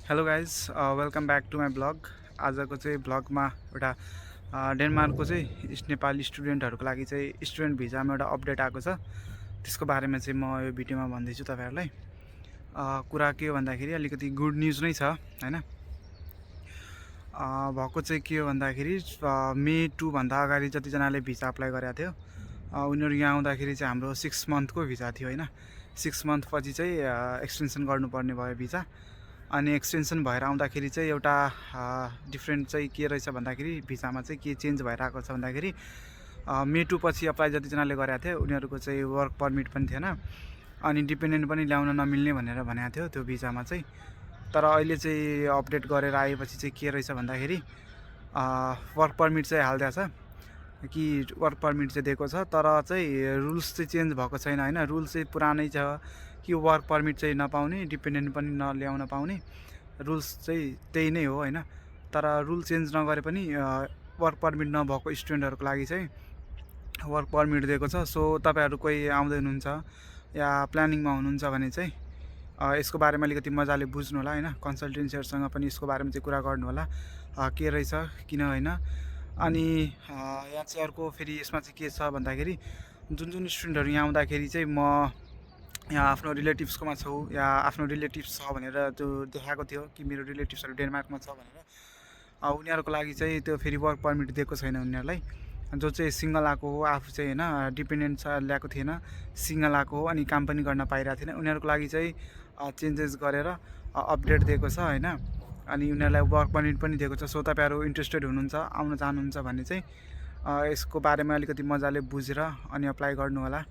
Hello guys, welcome back to my blog. आजको चाहिँ ब्लगमा एउटा डेनमार्कको चाहिँ नेपाली स्टुडेन्टहरूको लागि चाहिँ स्टुडेन्ट भिजामा एउटा अपडेट आएको छ। त्यसको बारेमा चाहिँ म यो भिडियोमा भन्दैछु तपाईँहरूलाई। कुरा के हो भन्दाखेरि अलिकति गुड न्युज नै छ हैन। भएको चाहिँ के हो भन्दाखेरि मे 2 भन्दा अगाडि जतिजनाले भिजा अप्लाई गरेको थियो उनीहरू यहाँ आउँदाखेरि चाहिँ हाम्रो 6 मन्थको भिजा थियो हैन। 6 मन्थ पछि चाहिँ एक्सटेन्सन गर्नुपर्ने भयो भिजा। अनि एक्सटेन्सन भएर आउँदाखेरि चाहिँ एउटा डिफ्रेन्ट चाहिँ के रहेछ भन्दाखेरि भिजामा चाहिँ के चेन्ज भइरहेको छ भन्दाखेरि मे 2 पछि अप्लाई जतिजनाले गरेको थियो उनीहरूको चाहिँ वर्क पर्मिट पनि थिएन अनि डिपेन्डेन्ट पनि ल्याउन नमिल्ने भनेर भनेको थियो त्यो भिजामा चाहिँ। तर अहिले चाहिँ अपडेट गरेर आएपछि चाहिँ के रहेछ भन्दाखेरि वर्क पर्मिट चाहिँ हालिदिएको छ कि वर्क पर्मिट चाहिँ दिएको छ, तर चाहिँ रुल्स चाहिँ चेन्ज भएको छैन हैन। रुल्स चाहिँ पुरानै छ कि वर्क पर्मिट चाहिँ नपाउने, डिपेन्डेन्ट पनि नल्याउन पाउने, रुल्स चाहिँ त्यही नै हो हैन। तर रुल चेन्ज नगरे पनि वर्क पर्मिट नभएको स्टुडेन्टहरूको लागि चाहिँ वर्क पर्मिट दिएको छ। सो तपाईँहरू कोही आउँदै हुनुहुन्छ या प्लानिङमा हुनुहुन्छ भने चाहिँ यसको बारेमा अलिकति मजाले बुझ्नु होला हैन। कन्सल्टेन्सीहरूसँग पनि यसको बारेमा चाहिँ कुरा गर्नु होला के रहेछ किन हैन। अनि यहाँ चाहिँ अर्को फेरि यसमा चाहिँ के छ भन्दाखेरि जुन जुन स्टुडेन्टहरू यहाँ आउँदाखेरि चाहिँ म यहाँ आफ्नो रिलेटिभ्सकोमा छु या आफ्नो रिलेटिभ्स छ भनेर त्यो देखाएको थियो कि मेरो रिलेटिभ्सहरू डेनमार्कमा छ भनेर, उनीहरूको लागि चाहिँ त्यो फेरि वर्क पर्मिट दिएको छैन उनीहरूलाई। जो चाहिँ सिङ्गल आएको हो, आफू चाहिँ हैन डिपेन्डेन्ट छ ल्याएको थिएन, सिङ्गल आएको हो अनि काम पनि गर्न पाइरहेको थिएन, उनीहरूको लागि चाहिँ चेन्जेस गरेर अपडेट दिएको छ हैन। अनि उनीहरूलाई वर्क पर्मिट पनि दिएको छ। सो तपाईँहरू इन्ट्रेस्टेड हुनुहुन्छ, आउन चाहनुहुन्छ भने चाहिँ यसको बारेमा अलिकति मजाले बुझेर अनि अप्लाई गर्नु होला।